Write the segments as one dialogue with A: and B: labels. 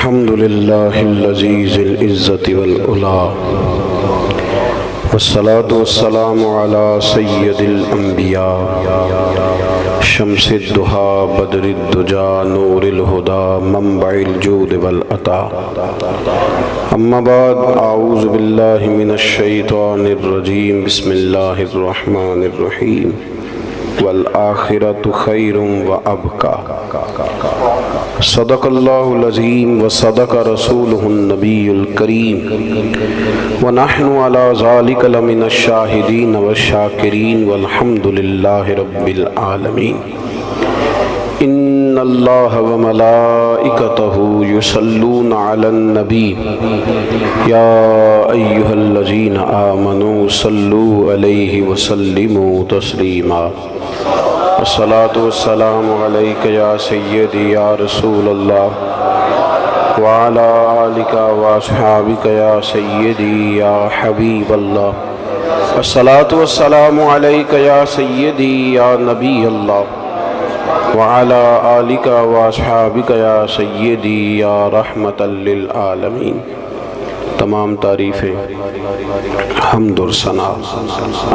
A: الحمد لله العزيز العزة والعلا والصلاة والسلام على سيد الأنبياء شمس الضحى بدر الدجى نور الهدى منبع الجود والعطاء أما بعد أعوذ بالله من الشيطان الرجيم بسم الله الرحمن الرحيم والآخرة خير وأبقى صدق الله العظيم وصدق رسوله النبي الكريم ونحن على ذلك لمن الشاهدين والشاكرين والحمد لله رب العالمين إن الله وملائكته يصلون على النبي يا أيها الذين آمنوا صلوا عليه وسلموا تسليما الصلاة والسلام عليك يا سيدي يا رسول الله وعلى آلك وأصحابك يا سيدي يا حبيب الله الصلاة والسلام عليك يا سيدي يا نبي الله وعلى آلك وأصحابك يا سيدي يا رحمة للعالمین۔ تمام تعریفیں حمد اور ثنا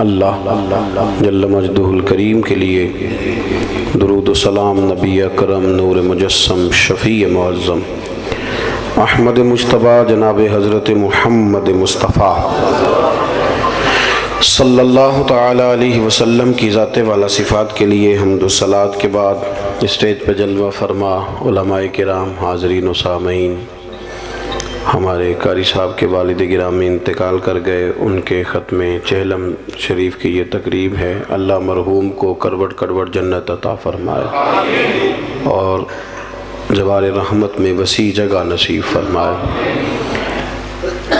A: اللہ جل مجدہ الکریم کے لیے، درود و سلام نبی اکرم نور مجسم شفیع معظم احمد مجتبیٰ جناب حضرت محمد مصطفیٰ صلی اللہ تعالیٰ علیہ وسلم کی ذات والا صفات کے لیے حمد و صلات کے بعد اسٹیج پہ جلوہ فرما علماء کرام، حاضرین و سامعین، ہمارے قاری صاحب کے والد گرامی انتقال کر گئے، ان کے ختم چہلم شریف کی یہ تقریب ہے۔ اللہ مرحوم کو کروٹ کروٹ جنت عطا فرمائے اور جوار رحمت میں وسیع جگہ نصیب فرمائے۔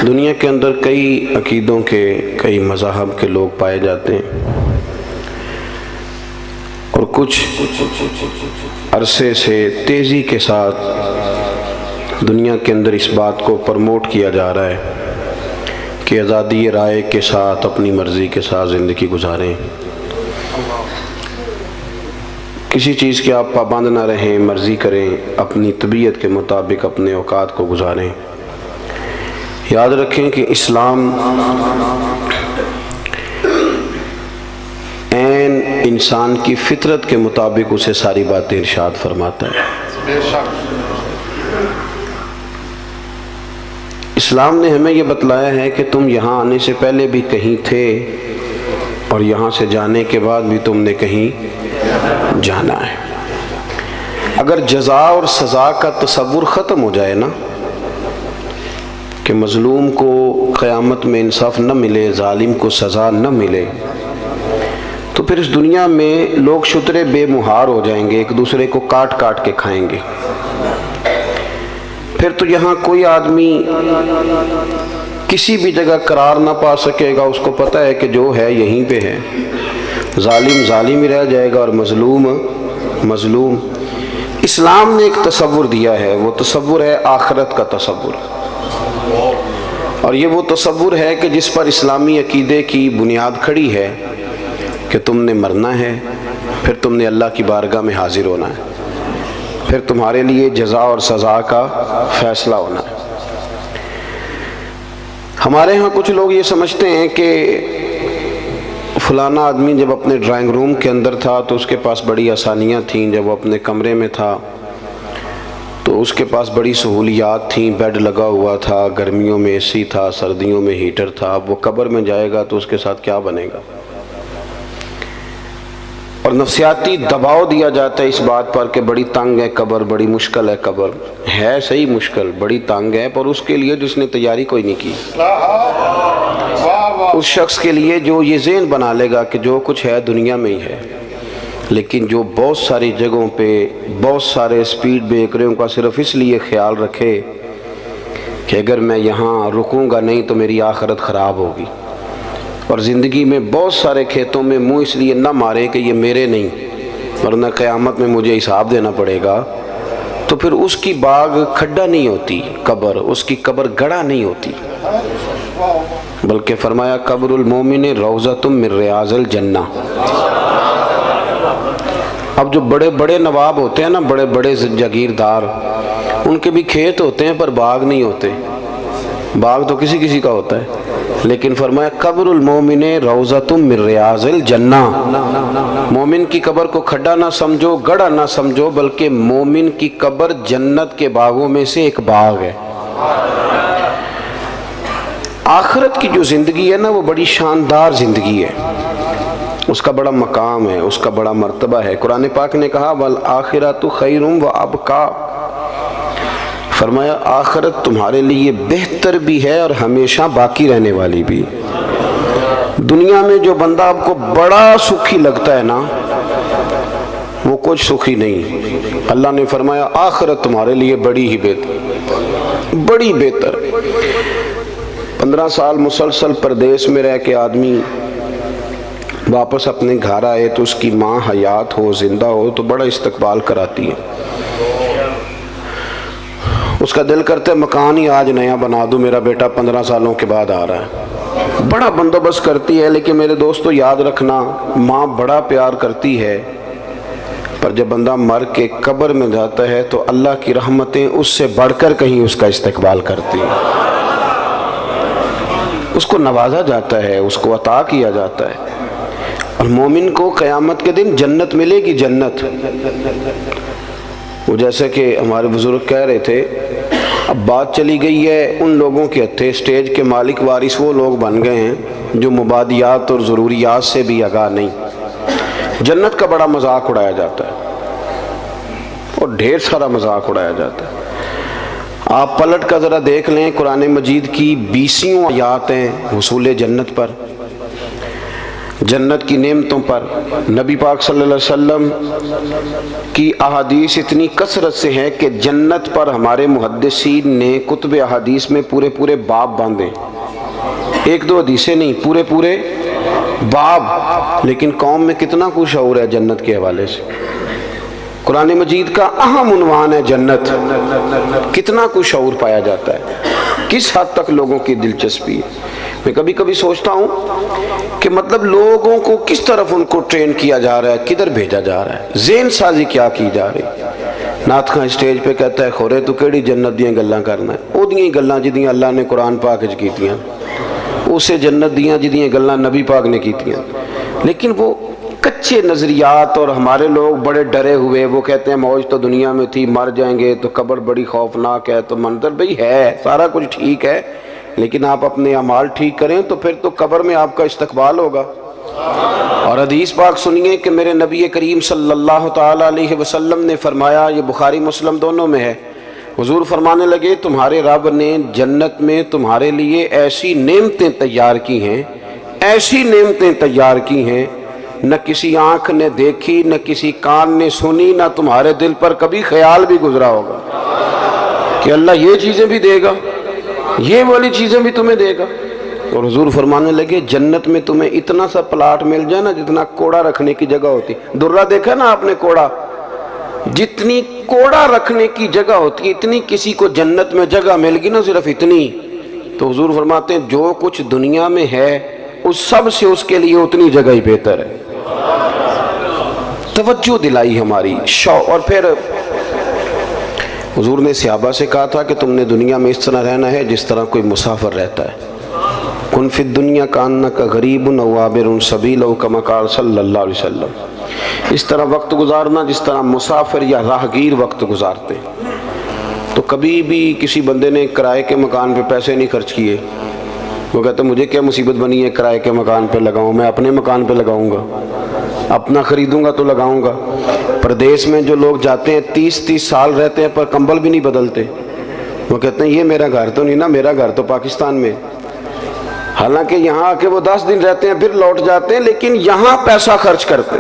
A: دنیا کے اندر کئی عقیدوں کے، کئی مذاہب کے لوگ پائے جاتے ہیں، اور کچھ عرصے سے تیزی کے ساتھ دنیا کے اندر اس بات کو پرموٹ کیا جا رہا ہے کہ آزادی رائے کے ساتھ اپنی مرضی کے ساتھ زندگی گزاریں، کسی چیز کے آپ پابند نہ رہیں، مرضی کریں، اپنی طبیعت کے مطابق اپنے اوقات کو گزاریں۔ یاد رکھیں کہ اسلام عین انسان کی فطرت کے مطابق اسے ساری باتیں ارشاد فرماتا ہے۔ اسلام نے ہمیں یہ بتلایا ہے کہ تم یہاں آنے سے پہلے بھی کہیں تھے اور یہاں سے جانے کے بعد بھی تم نے کہیں جانا ہے۔ اگر جزا اور سزا کا تصور ختم ہو جائے نا، کہ مظلوم کو قیامت میں انصاف نہ ملے، ظالم کو سزا نہ ملے، تو پھر اس دنیا میں لوگ شترے بے مہار ہو جائیں گے، ایک دوسرے کو کاٹ کاٹ کے کھائیں گے۔ پھر تو یہاں کوئی آدمی کسی بھی جگہ قرار نہ پا سکے گا، اس کو پتہ ہے کہ جو ہے یہیں پہ ہے، ظالم ظالم ہی رہ جائے گا اور مظلوم مظلوم۔ اسلام نے ایک تصور دیا ہے، وہ تصور ہے آخرت کا تصور، اور یہ وہ تصور ہے کہ جس پر اسلامی عقیدے کی بنیاد کھڑی ہے کہ تم نے مرنا ہے، پھر تم نے اللہ کی بارگاہ میں حاضر ہونا ہے، پھر تمہارے لیے جزا اور سزا کا فیصلہ ہونا ہے۔ ہمارے ہاں کچھ لوگ یہ سمجھتے ہیں کہ فلانا آدمی جب اپنے ڈرائنگ روم کے اندر تھا تو اس کے پاس بڑی آسانیاں تھیں، جب وہ اپنے کمرے میں تھا تو اس کے پاس بڑی سہولیات تھیں، بیڈ لگا ہوا تھا، گرمیوں میں اے سی تھا، سردیوں میں ہیٹر تھا۔ اب وہ قبر میں جائے گا تو اس کے ساتھ کیا بنے گا؟ اور نفسیاتی دباؤ دیا جاتا ہے اس بات پر کہ بڑی تنگ ہے قبر، بڑی مشکل ہے قبر۔ ہے صحیح مشکل، بڑی تنگ ہے، پر اس کے لیے جس نے تیاری کوئی نہیں کی، اس شخص کے لیے جو یہ ذہن بنا لے گا کہ جو کچھ ہے دنیا میں ہی ہے، لیکن جو بہت ساری جگہوں پہ بہت سارے سپیڈ بریکروں کا صرف اس لیے خیال رکھے کہ اگر میں یہاں رکوں گا نہیں تو میری آخرت خراب ہوگی، اور زندگی میں بہت سارے کھیتوں میں منہ اس لیے نہ مارے کہ یہ میرے نہیں ورنہ قیامت میں مجھے حساب دینا پڑے گا، تو پھر اس کی باغ کھڈا نہیں ہوتی قبر، اس کی قبر گڑھا نہیں ہوتی، بلکہ فرمایا قبر المومن روضۃ من ریاض الجنہ۔ اب جو بڑے بڑے نواب ہوتے ہیں نا، بڑے بڑے جاگیردار، ان کے بھی کھیت ہوتے ہیں پر باغ نہیں ہوتے، باغ تو کسی کسی کا ہوتا ہے، لیکن فرمایا قبر المومن روضۃ من ریاض الجنہ، مومن کی قبر کو کھڈا نہ سمجھو، گڑھا نہ سمجھو، بلکہ مومن کی قبر جنت کے باغوں میں سے ایک باغ ہے۔ آخرت کی جو زندگی ہے نا وہ بڑی شاندار زندگی ہے، اس کا بڑا مقام ہے، اس کا بڑا مرتبہ ہے۔ قرآن پاک نے کہا والآخرۃ خیر وابقیٰ، فرمایا آخرت تمہارے لیے بہتر بھی ہے اور ہمیشہ باقی رہنے والی بھی۔ دنیا میں جو بندہ آپ کو بڑا سکھی لگتا ہے نا وہ کچھ سکھی نہیں، اللہ نے فرمایا آخرت تمہارے لیے بڑی ہی بہتر، بڑی بہتر۔ 15 سال مسلسل پردیس میں رہ کے آدمی واپس اپنے گھر آئے تو اس کی ماں حیات ہو، زندہ ہو تو بڑا استقبال کراتی ہے، اس کا دل کرتا ہے مکان ہی آج نیا بنا دوں، میرا بیٹا 15 سالوں کے بعد آ رہا ہے، بڑا بندوبست کرتی ہے۔ لیکن میرے دوستو یاد رکھنا، ماں بڑا پیار کرتی ہے، پر جب بندہ مر کے قبر میں جاتا ہے تو اللہ کی رحمتیں اس سے بڑھ کر کہیں اس کا استقبال کرتی ہیں، اس کو نوازا جاتا ہے، اس کو عطا کیا جاتا ہے۔ اور مومن کو قیامت کے دن جنت ملے گی، جنت۔ وہ جیسا کہ ہمارے بزرگ کہہ رہے تھے، اب بات چلی گئی ہے ان لوگوں کے ہتھے، اسٹیج کے مالک وارث وہ لوگ بن گئے ہیں جو مبادیات اور ضروریات سے بھی آگاہ نہیں۔ جنت کا بڑا مذاق اڑایا جاتا ہے اور ڈھیر سارا مذاق اڑایا جاتا ہے۔ آپ پلٹ کا ذرا دیکھ لیں، قرآن مجید کی 20 آیات ہیں حصول جنت پر، جنت کی نعمتوں پر۔ نبی پاک صلی اللہ علیہ وسلم کی احادیث اتنی کثرت سے ہیں کہ جنت پر ہمارے محدثین نے کتب احادیث میں پورے پورے باب باندھے، ایک دو حدیثیں نہیں، پورے پورے باب۔ لیکن قوم میں کتنا کچھ شعور ہے جنت کے حوالے سے؟ قرآن مجید کا اہم عنوان ہے جنت، کتنا کچھ شعور پایا جاتا ہے، کس حد تک لوگوں کی دلچسپی ہے۔ میں کبھی کبھی سوچتا ہوں کہ مطلب لوگوں کو کس طرف ان کو ٹرین کیا جا رہا ہے، کدھر بھیجا جا رہا ہے، ذہن سازی کیا کی جا رہی۔ نعت خاں اسٹیج پہ کہتا ہے خورے تو کیڑی جنت دیاں گلاں کرنا ہے، او دیاں گلاں جدیاں اللہ نے قرآن پاک وچ کیتیاں، اسے جنت دیاں جدیاں گلاں نبی پاک نے کیتیاں۔ لیکن وہ کچے نظریات، اور ہمارے لوگ بڑے ڈرے ہوئے، وہ کہتے ہیں موج تو دنیا میں تھی، مر جائیں گے تو قبر بڑی خوفناک ہے، تو منظر بھئی ہے سارا کچھ ٹھیک ہے، لیکن آپ اپنے اعمال ٹھیک کریں تو پھر تو قبر میں آپ کا استقبال ہوگا۔ اور حدیث پاک سنیے کہ میرے نبی کریم صلی اللہ تعالیٰ علیہ وسلم نے فرمایا، یہ بخاری مسلم دونوں میں ہے، حضور فرمانے لگے تمہارے رب نے جنت میں تمہارے لیے ایسی نعمتیں تیار کی ہیں، ایسی نعمتیں تیار کی ہیں نہ کسی آنکھ نے دیکھی، نہ کسی کان نے سنی، نہ تمہارے دل پر کبھی خیال بھی گزرا ہوگا کہ اللہ یہ چیزیں بھی دے گا، یہ والی چیزیں بھی تمہیں دے گا۔ اور حضور فرمانے لگے جنت میں تمہیں اتنا سا پلاٹ مل جائے نا جتنا کوڑا رکھنے کی جگہ ہوتی، درہ دیکھا نا آپ نے کوڑا، جتنی کوڑا رکھنے کی جگہ ہوتی ہے اتنی کسی کو جنت میں جگہ مل گی نا، صرف اتنی۔ تو حضور فرماتے ہیں جو کچھ دنیا میں ہے اس سب سے اس کے لیے اتنی جگہ ہی بہتر ہے۔ توجہ دلائی ہماری شوق۔ اور پھر حضور نے صحابہ سے کہا تھا کہ تم نے دنیا میں اس طرح رہنا ہے جس طرح کوئی مسافر رہتا ہے، کن فی الدنیا کانک غریب او عابر سبیل او کما قال صلی اللہ علیہ وسلم، اس طرح وقت گزارنا جس طرح مسافر یا راہگیر وقت گزارتے۔ تو کبھی بھی کسی بندے نے کرائے کے مکان پہ پیسے نہیں خرچ کیے، وہ کہتا مجھے کیا مصیبت بنی ہے کرائے کے مکان پہ لگاؤں، میں اپنے مکان پہ لگاؤں گا، اپنا خریدوں گا تو لگاؤں گا۔ پردیس میں جو لوگ جاتے ہیں 30 سال رہتے ہیں پر کمبل بھی نہیں بدلتے، وہ کہتے ہیں یہ میرا گھر تو نہیں نا، میرا گھر تو پاکستان میں، حالانکہ یہاں آ کے وہ 10 دن رہتے ہیں پھر لوٹ جاتے ہیں، لیکن یہاں پیسہ خرچ کرتے،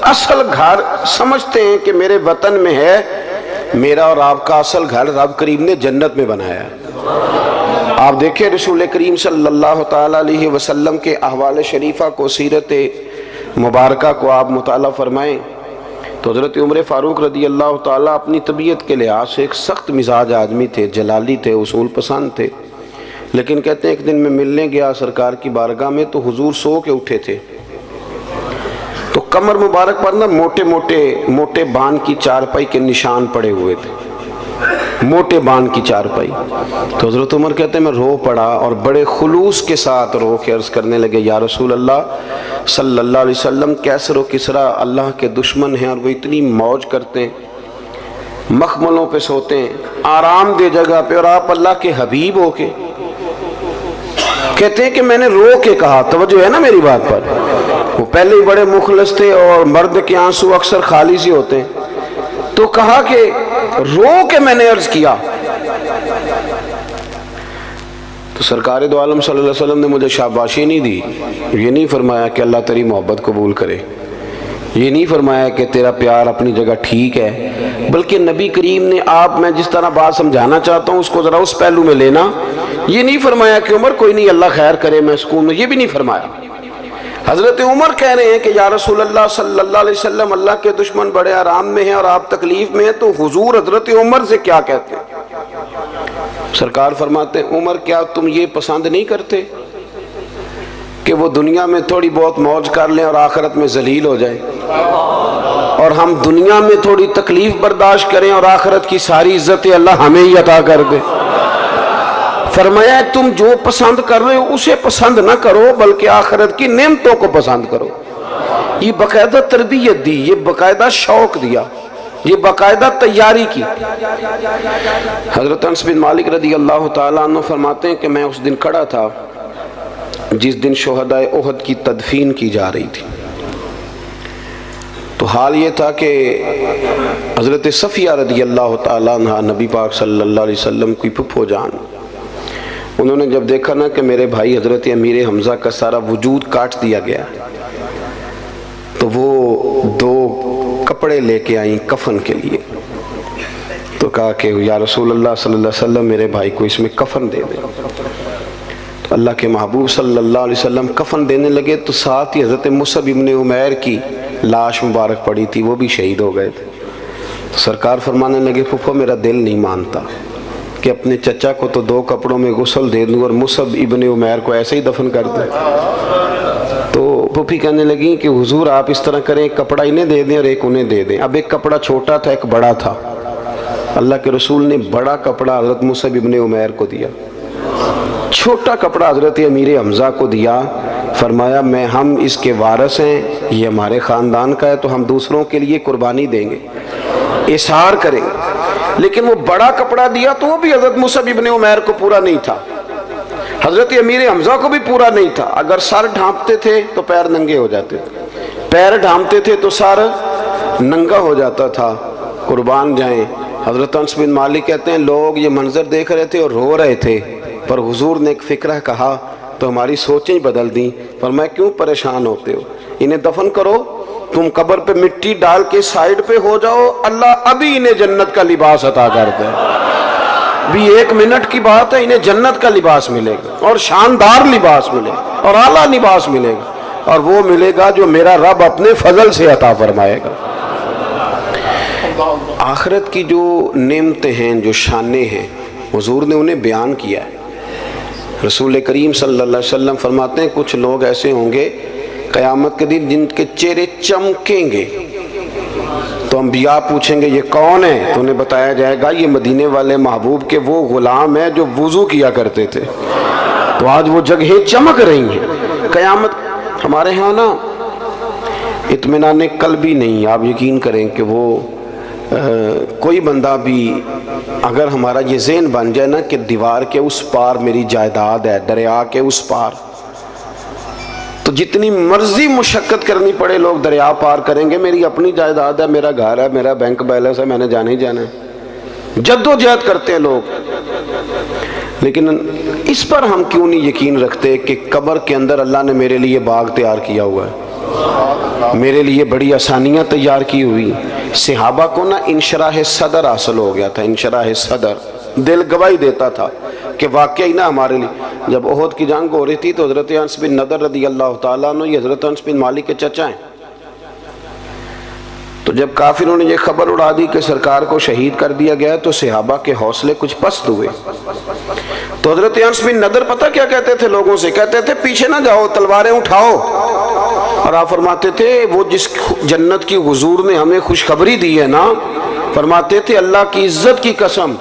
A: اصل گھر سمجھتے ہیں کہ میرے وطن میں ہے، میرا اور آپ کا اصل گھر رب کریم نے جنت میں بنایا ہے۔ آپ دیکھیں رسول کریم صلی اللہ تعالیٰ علیہ وسلم کے احوال شریفہ کو، سیرت مبارکہ کو آپ مطالعہ فرمائیں تو حضرت عمر فاروق رضی اللہ تعالیٰ اپنی طبیعت کے لحاظ سے ایک سخت مزاج آدمی تھے، جلالی تھے، اصول پسند تھے، لیکن کہتے ہیں ایک دن میں ملنے گیا سرکار کی بارگاہ میں تو حضور سو کے اٹھے تھے، تو کمر مبارک پر نا موٹے بان کی چارپائی کے نشان پڑے ہوئے تھے، موٹے بان کی چارپائی۔ تو حضرت عمر کہتے ہیں میں رو پڑا اور بڑے خلوص کے ساتھ رو کے عرض کرنے لگے یا رسول اللہ صلی اللہ علیہ وسلم، کیسر و کسریٰ اللہ کے دشمن ہیں اور وہ اتنی موج کرتے ہیں، مخملوں پہ سوتے ہیں، آرام دہ جگہ پہ، اور آپ اللہ کے حبیب ہو کے کہتے ہیں کہ میں نے رو کے کہا، توجہ ہے نا میری بات پر، وہ پہلے ہی بڑے مخلص تھے اور مرد کے آنسو اکثر خالی سے ہوتے ہیں، تو کہا کہ رو کے میں نے عرض کیا۔ تو سرکار دو عالم صلی اللہ علیہ وسلم نے مجھے شاباشی نہیں دی، یہ نہیں فرمایا کہ اللہ تیری محبت قبول کرے، یہ نہیں فرمایا کہ تیرا پیار اپنی جگہ ٹھیک ہے، بلکہ نبی کریم نے آپ میں جس طرح بات سمجھانا چاہتا ہوں اس کو ذرا اس پہلو میں لینا۔ یہ نہیں فرمایا کہ عمر کوئی نہیں اللہ خیر کرے میں سکون میں، یہ بھی نہیں فرمایا۔ حضرت عمر کہہ رہے ہیں کہ یا رسول اللہ صلی اللہ علیہ وسلم اللہ کے دشمن بڑے آرام میں ہیں اور آپ تکلیف میں ہیں، تو حضور حضرت عمر سے کیا کہتے ہیں؟ سرکار فرماتے ہیں عمر کیا تم یہ پسند نہیں کرتے کہ وہ دنیا میں تھوڑی بہت موج کر لیں اور آخرت میں ذلیل ہو جائیں، اور ہم دنیا میں تھوڑی تکلیف برداشت کریں اور آخرت کی ساری عزت اللہ ہمیں ہی عطا کر دے؟ فرمایا تم جو پسند کر رہے ہو اسے پسند نہ کرو بلکہ آخرت کی نعمتوں کو پسند کرو۔ یہ باقاعدہ تربیت دی، یہ باقاعدہ شوق دیا، یہ باقاعدہ تیاری کی۔ حضرت انس بن مالک رضی اللہ تعالیٰ عنہ فرماتے ہیں کہ میں اس دن کھڑا تھا جس دن شہداء احد کی تدفین کی جا رہی تھی، تو حال یہ تھا کہ حضرت صفیہ رضی اللہ تعالیٰ عنہ نبی پاک صلی اللہ علیہ وسلم کی پھپھو جان، انہوں نے جب دیکھا نا کہ میرے بھائی حضرت امیر حمزہ کا سارا وجود کاٹ دیا گیا، تو وہ دو کپڑے لے کے آئیں کفن کے لیے، تو کہا کہ یا رسول اللہ صلی اللہ علیہ وسلم میرے بھائی کو اس میں کفن دے دیں۔ تو اللہ کے محبوب صلی اللہ علیہ وسلم کفن دینے لگے تو ساتھ ہی حضرت مصعب ابن عمیر کی لاش مبارک پڑی تھی، وہ بھی شہید ہو گئے تھے۔ تو سرکار فرمانے لگے پھپھو میرا دل نہیں مانتا کہ اپنے چچا کو تو دو کپڑوں میں غسل دے دوں اور مصعب ابن عمیر کو ایسے ہی دفن کر دیں۔ تو پھوپھی کہنے لگی کہ حضور آپ اس طرح کریں، ایک کپڑا انہیں دے دیں اور ایک انہیں دے دیں۔ اب ایک کپڑا چھوٹا تھا ایک بڑا تھا، اللہ کے رسول نے بڑا کپڑا حضرت مصعب ابن عمیر کو دیا، چھوٹا کپڑا حضرت امیر حمزہ کو دیا، فرمایا میں ہم اس کے وارث ہیں، یہ ہمارے خاندان کا ہے تو ہم دوسروں کے لیے قربانی دیں گے، اظہار کریں گے۔ لیکن وہ بڑا کپڑا دیا تو وہ بھی حضرت مصعب ابن عمیر کو پورا نہیں تھا، حضرت امیر حمزہ کو بھی پورا نہیں تھا۔ اگر سر ڈھانپتے تھے تو پیر ننگے ہو جاتے تھے، پیر ڈھانپتے تھے تو سر ننگا ہو جاتا تھا، قربان جائیں۔ حضرت انس بن مالک کہتے ہیں لوگ یہ منظر دیکھ رہے تھے اور رو رہے تھے، پر حضور نے ایک فکرہ کہا تو ہماری سوچیں بدل دیں، فرمایا کیوں پریشان ہوتے ہو، انہیں دفن کرو، تم قبر پہ مٹی ڈال کے سائیڈ پہ ہو جاؤ، اللہ ابھی انہیں جنت کا لباس عطا کر دے، بھی 1 منٹ کی بات ہے، انہیں جنت کا لباس ملے گا اور شاندار لباس ملے گا اور اعلیٰ لباس ملے گا، اور وہ ملے گا جو میرا رب اپنے فضل سے عطا فرمائے گا۔ آخرت کی جو نعمتیں ہیں، جو شانیں ہیں، حضور نے انہیں بیان کیا ہے۔ رسول کریم صلی اللہ علیہ وسلم فرماتے ہیں کچھ لوگ ایسے ہوں گے قیامت کے دن جن کے چہرے چمکیں گے، تو انبیاء پوچھیں گے یہ کون ہے، تو انہیں بتایا جائے گا یہ مدینے والے محبوب کے وہ غلام ہیں جو وضو کیا کرتے تھے، تو آج وہ جگہیں چمک رہی ہیں۔ قیامت ہمارے ہاں نا اطمینان قلبی نہیں، آپ یقین کریں کہ وہ کوئی بندہ بھی اگر ہمارا یہ ذہن بن جائے نا کہ دیوار کے اس پار میری جائیداد ہے، دریا کے اس پار، تو جتنی مرضی مشقت کرنی پڑے لوگ دریا پار کریں گے، میری اپنی جائیداد ہے، میرا گھر ہے، میرا بینک بیلنس ہے، میں نے جانا ہی جانا ہے، جد و جہد کرتے ہیں لوگ۔ لیکن اس پر ہم کیوں نہیں یقین رکھتے کہ قبر کے اندر اللہ نے میرے لیے باغ تیار کیا ہوا ہے، میرے لیے بڑی آسانیاں تیار کی ہوئی۔ صحابہ کو نا انشراح صدر حاصل ہو گیا تھا، انشراح صدر، دل گواہی دیتا تھا کہ واقعی نا ہمارے لیے۔ جب احد کی جنگ ہو رہی تھی تو حضرت انس بن نضر رضی اللہ تعالیٰ عنہ، یہ حضرت انس بن مالک کے چچا ہیں، تو جب کافروں نے یہ خبر اڑا دی کہ سرکار کو شہید کر دیا گیا تو صحابہ کے حوصلے کچھ پست ہوئے، تو حضرت انس بن نضر پتہ کیا کہتے تھے لوگوں سے، کہتے تھے پیچھے نہ جاؤ، تلواریں اٹھاؤ، اور آپ فرماتے تھے وہ جس جنت کی حضور نے ہمیں خوشخبری دی ہے نا، فرماتے تھے اللہ کی عزت کی قسم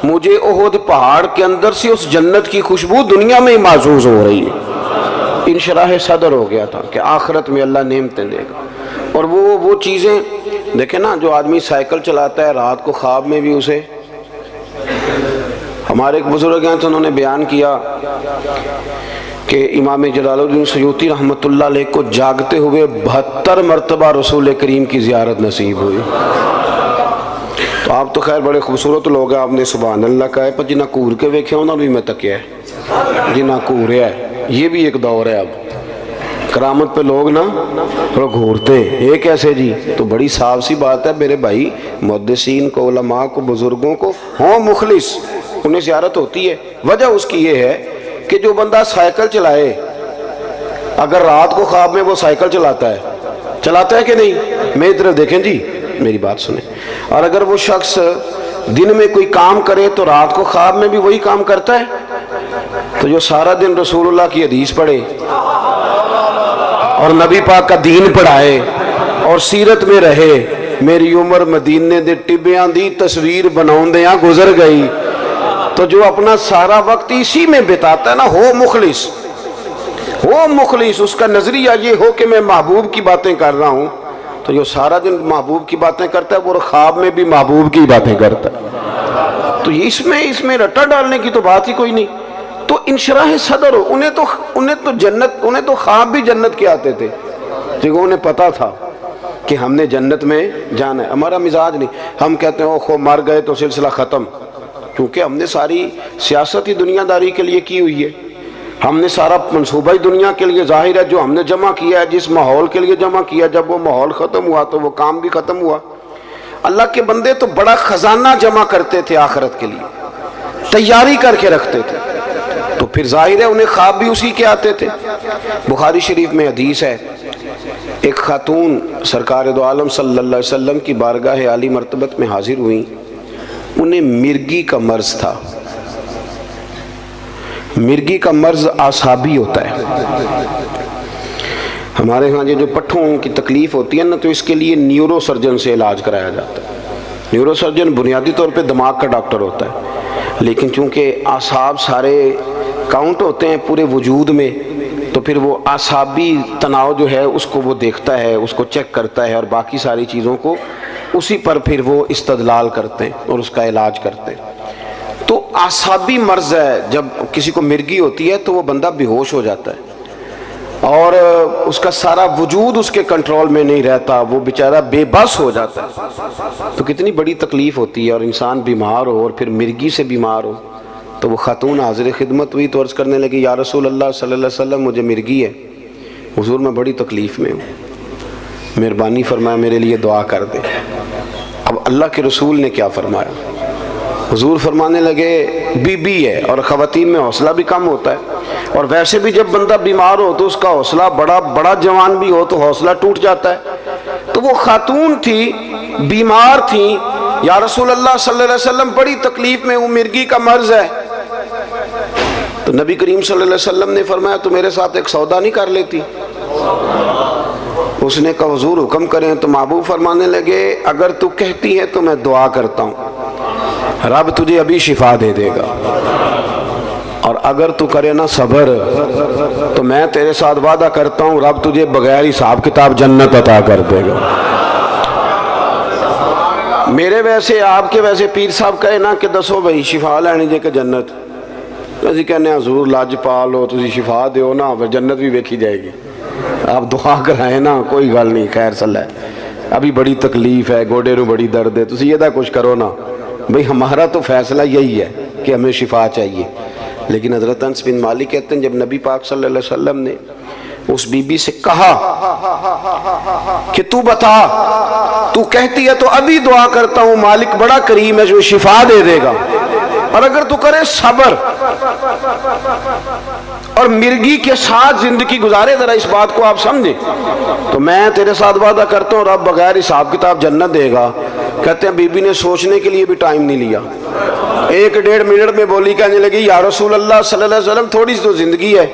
A: مجھے احد پہاڑ کے اندر سے اس جنت کی خوشبو دنیا میں ہی محسوس ہو رہی ہے۔ انشراح صدر ہو گیا تھا کہ آخرت میں اللہ نعمتیں دے گا۔ اور وہ چیزیں دیکھیں نا، جو آدمی سائیکل چلاتا ہے رات کو خواب میں بھی اسے، ہمارے ایک بزرگ ہیں تو انہوں نے بیان کیا کہ امام جلال الدین سیوطی رحمۃ اللہ علیہ کو جاگتے ہوئے 72 مرتبہ رسول کریم کی زیارت نصیب ہوئی۔ تو آپ تو خیر بڑے خوبصورت لوگ ہیں، آپ نے سبحان اللہ کہا ہے، پر جنہ کور کے ویکھے ہونا بھی میں تکیا ہے، جنہ کوریا ہے، یہ بھی ایک دور ہے۔ اب کرامت پہ لوگ نا تھوڑا گھورتے یہ کیسے جی؟ تو بڑی صاف سی بات ہے میرے بھائی، محدثین کو، علماء کو، بزرگوں کو ہوں مخلص، انہیں زیارت ہوتی ہے۔ وجہ اس کی یہ ہے کہ جو بندہ سائیکل چلائے، اگر رات کو خواب میں وہ سائیکل چلاتا ہے کہ نہیں؟ میری طرف دیکھیں جی، میری بات سنیں۔ اور اگر وہ شخص دن میں کوئی کام کرے تو رات کو خواب میں بھی وہی کام کرتا ہے، تو جو سارا دن رسول اللہ کی حدیث پڑھے اور نبی پاک کا دین پڑھائے اور سیرت میں رہے، میری عمر مدینے دے ٹبیاں دی تصویر بناؤں دیاں گزر گئی، تو جو اپنا سارا وقت اسی میں بتاتا ہے نا، ہو مخلص، اس کا نظریہ یہ ہو کہ میں محبوب کی باتیں کر رہا ہوں، تو جو سارا دن محبوب کی باتیں کرتا ہے وہ خواب میں بھی محبوب کی باتیں کرتا ہے۔ تو اس میں رٹا ڈالنے کی تو بات ہی کوئی نہیں۔ تو انشراح صدر ہو، انہیں تو خواب بھی جنت کے آتے تھے، کیونکہ انہیں پتا تھا کہ ہم نے جنت میں جانا ہے۔ ہمارا مزاج نہیں، ہم کہتے ہیں اوہ مر گئے تو سلسلہ ختم، کیونکہ ہم نے ساری سیاست ہی دنیا داری کے لیے کی ہوئی ہے، ہم نے سارا منصوبہ ہی دنیا کے لیے، ظاہر ہے جو ہم نے جمع کیا ہے جس ماحول کے لیے جمع کیا، جب وہ ماحول ختم ہوا تو وہ کام بھی ختم ہوا۔ اللہ کے بندے تو بڑا خزانہ جمع کرتے تھے آخرت کے لیے، تیاری کر کے رکھتے تھے، تو پھر ظاہر ہے انہیں خواب بھی اسی کے آتے تھے۔ بخاری شریف میں حدیث ہے، ایک خاتون سرکار دو عالم صلی اللہ علیہ وسلم کی بارگاہ عالی مرتبت میں حاضر ہوئیں، انہیں مرگی کا مرض تھا۔ مرگی کا مرض اعصابی ہوتا ہے، ہمارے ہاں یہ جو پٹھوں کی تکلیف ہوتی ہے نا، تو اس کے لیے نیورو سرجن سے علاج کرایا جاتا ہے۔ نیورو سرجن بنیادی طور پہ دماغ کا ڈاکٹر ہوتا ہے، لیکن چونکہ اعصاب سارے کاؤنٹ ہوتے ہیں پورے وجود میں، تو پھر وہ اعصابی تناؤ جو ہے اس کو وہ دیکھتا ہے، اس کو چیک کرتا ہے، اور باقی ساری چیزوں کو اسی پر پھر وہ استدلال کرتے ہیں اور اس کا علاج کرتے ہیں۔ تو اعصابی مرض ہے، جب کسی کو مرگی ہوتی ہے تو وہ بندہ بے ہوش ہو جاتا ہے اور اس کا سارا وجود اس کے کنٹرول میں نہیں رہتا، وہ بیچارہ بے بس ہو جاتا ہے۔ تو کتنی بڑی تکلیف ہوتی ہے، اور انسان بیمار ہو اور پھر مرگی سے بیمار ہو۔ تو وہ خاتون حاضر خدمت ہوئی تو عرض کرنے لگی، یا رسول اللہ صلی اللہ علیہ وسلم مجھے مرگی ہے، حضور میں بڑی تکلیف میں ہوں، مہربانی فرمایا میرے لیے دعا کر دے۔ اب اللہ کے رسول نے کیا فرمایا؟ حضور فرمانے لگے بی بی ہے، اور خواتین میں حوصلہ بھی کم ہوتا ہے، اور ویسے بھی جب بندہ بیمار ہو تو اس کا حوصلہ بڑا جوان بھی ہو تو حوصلہ ٹوٹ جاتا ہے۔ تو وہ خاتون تھی، بیمار تھی، یا رسول اللہ صلی اللہ علیہ وسلم بڑی تکلیف میں ہوں، مرگی کا مرض ہے۔ تو نبی کریم صلی اللہ علیہ وسلم نے فرمایا تو میرے ساتھ ایک سودا نہیں کر لیتی؟ اس نے کہا حضور حکم کریں۔ تو محبوب فرمانے لگے اگر تو کہتی ہے تو میں دعا کرتا ہوں، رب تجھے ابھی شفا دے دے گا، اور اگر تو کرے نا صبر تو میں تیرے ساتھ وعدہ کرتا ہوں رب تجھے بغیر حساب کتاب جنت عطا کر دے گا۔ میرے ویسے آپ کے ویسے پیر صاحب کہے نا کہ دسو بھائی شفا لینی جے کہ جنت، اسی کہنے حضور لاج پال ہو تسی شفا دیو نا پھر جنت بھی ویکھی جائے گی، آپ دعا کرائیں نا، کوئی گل نہیں، خیر صلی ہے، ابھی بڑی تکلیف ہے، گوڑے نو بڑی درد ہے، تسی یہ دا کچھ کرو نا، بھئی ہمارا تو فیصلہ یہی ہے کہ ہمیں شفا چاہیے۔ لیکن حضرت انس بن مالک کہتے ہیں جب نبی پاک صلی اللہ علیہ وسلم نے اس بی بی سے کہا کہ تو بتا، تو کہتی ہے تو ابھی دعا کرتا ہوں، مالک بڑا کریم ہے جو شفا دے دے گا، اور اگر تو کرے صبر اور مرگی کے ساتھ زندگی گزارے، ذرا اس بات کو آپ سمجھیں، تو میں تیرے ساتھ وعدہ کرتا ہوں رب بغیر حساب کتاب جنت دے گا۔ کہتے ہیں بی بی نے سوچنے کے لیے بھی ٹائم نہیں لیا، 1-1.5 منٹ میں بولی، کہنے لگی یا رسول اللہ صلی اللہ علیہ وسلم تھوڑی سی تو زندگی ہے،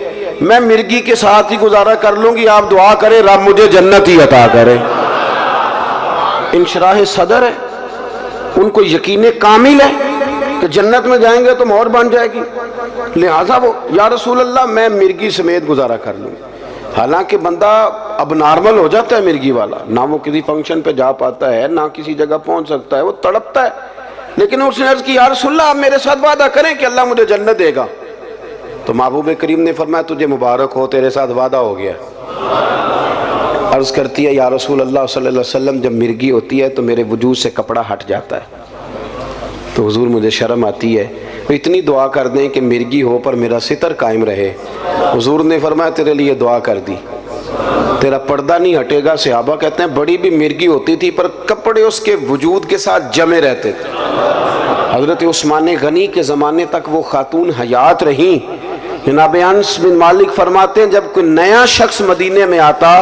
A: میں مرگی کے ساتھ ہی گزارا کر لوں گی، آپ دعا کریں رب مجھے جنت ہی عطا کرے۔ انشراح صدر ہے، ان کو یقین کامل ہے کہ جنت میں جائیں گے تو مہر بن جائے گی، لہٰذا وہ یا رسول اللہ میں مرگی سمیت گزارا کر لوں۔ حالانکہ بندہ اب نارمل ہو جاتا ہے مرگی والا، نہ وہ کسی فنکشن پہ جا پاتا ہے، نہ کسی جگہ پہنچ سکتا ہے، وہ تڑپتا ہے، لیکن اس نے عرض کی یا رسول اللہ آپ میرے ساتھ وعدہ کریں کہ اللہ مجھے جنت دے گا۔ تو محبوب کریم نے فرمایا تجھے مبارک ہو، تیرے ساتھ وعدہ ہو گیا۔ عرض کرتی ہے یا رسول اللہ صلی اللہ علیہ وسلم جب مرگی ہوتی ہے تو میرے وجود سے کپڑا ہٹ جاتا ہے، تو حضور مجھے شرم آتی ہے، تو اتنی دعا کر دیں کہ مرگی ہو پر میرا ستر قائم رہے۔ حضور نے فرمایا تیرے لیے دعا کر دی، تیرا پردہ نہیں ہٹے گا۔ صحابہ کہتے ہیں بڑی بھی مرگی ہوتی تھی پر کپڑے اس کے وجود کے ساتھ جمے رہتے تھے۔ حضرت عثمان غنی کے زمانے تک وہ خاتون حیات رہیں۔ جناب انس بن مالک فرماتے ہیں جب کوئی نیا شخص مدینے میں آتا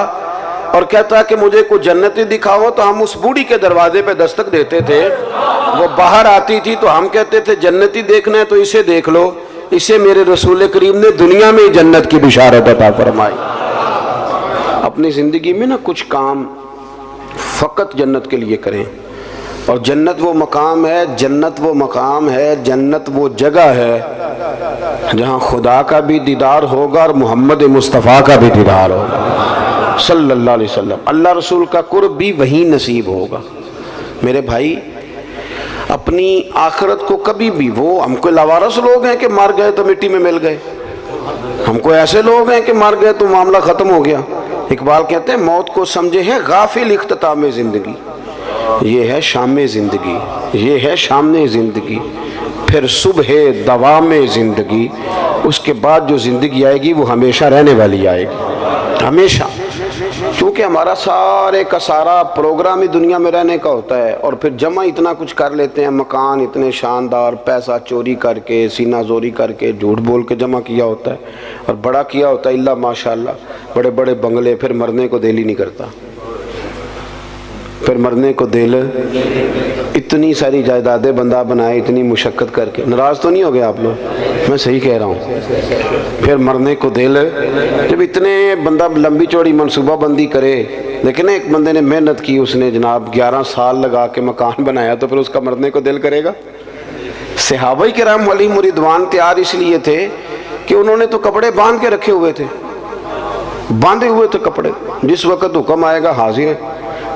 A: اور کہتا کہ مجھے کوئی جنتی دکھاؤ تو ہم اس بوڑھی کے دروازے پہ دستک دیتے تھے، وہ باہر آتی تھی تو ہم کہتے تھے جنتی دیکھنا ہے تو اسے دیکھ لو، اسے میرے رسول کریم نے دنیا میں ہی جنت کی بشارت عطا فرمائی۔ اپنی زندگی میں کچھ کام فقط جنت کے لیے کریں، اور جنت وہ مقام ہے، جنت وہ مقام ہے، جنت وہ جگہ ہے جہاں خدا کا بھی دیدار ہوگا اور محمد مصطفیٰ کا بھی دیدار ہوگا صلی اللہ علیہ وسلم، اللہ رسول کا قرب بھی وہیں نصیب ہوگا۔ میرے بھائی اپنی آخرت کو کبھی بھی، وہ ہم کوئی لاوارث لوگ ہیں کہ مر گئے تو مٹی میں مل گئے، ہم کوئی ایسے لوگ ہیں کہ مر گئے تو معاملہ ختم ہو گیا۔ اقبال کہتے ہیں موت کو سمجھے ہے غافل اختتام زندگی، یہ ہے شام زندگی، یہ ہے شام زندگی، پھر صبح دوام زندگی، اس کے بعد جو زندگی آئے گی وہ ہمیشہ رہنے والی آئے گی، ہمیشہ۔ چونکہ ہمارا سارے کا سارا پروگرام ہی دنیا میں رہنے کا ہوتا ہے، اور پھر جمع اتنا کچھ کر لیتے ہیں، مکان اتنے شاندار، پیسہ چوری کر کے، سینہ زوری کر کے، جھوٹ بول کے جمع کیا ہوتا ہے، اور بڑا کیا ہوتا ہے اللہ ماشاءاللہ، بڑے بڑے بنگلے، پھر مرنے کو دل ہی نہیں کرتا، پھر مرنے کو دل، اتنی ساری جائیدادیں بندہ بنائے اتنی مشقت کر کے۔ ناراض تو نہیں ہو گئے آپ لوگ؟ میں صحیح کہہ رہا ہوں، پھر مرنے کو دل، جب اتنے بندہ لمبی چوڑی منصوبہ بندی کرے، لیکن ایک بندے نے محنت کی، اس نے جناب 11 سال لگا کے مکان بنایا، تو پھر اس کا مرنے کو دل کرے گا؟ صحابہ کرام علیہم رضوان تیار اس لیے تھے کہ انہوں نے تو کپڑے باندھ کے رکھے ہوئے تھے، باندھے ہوئے تھے کپڑے، جس وقت حکم آئے گا حاضر ہے۔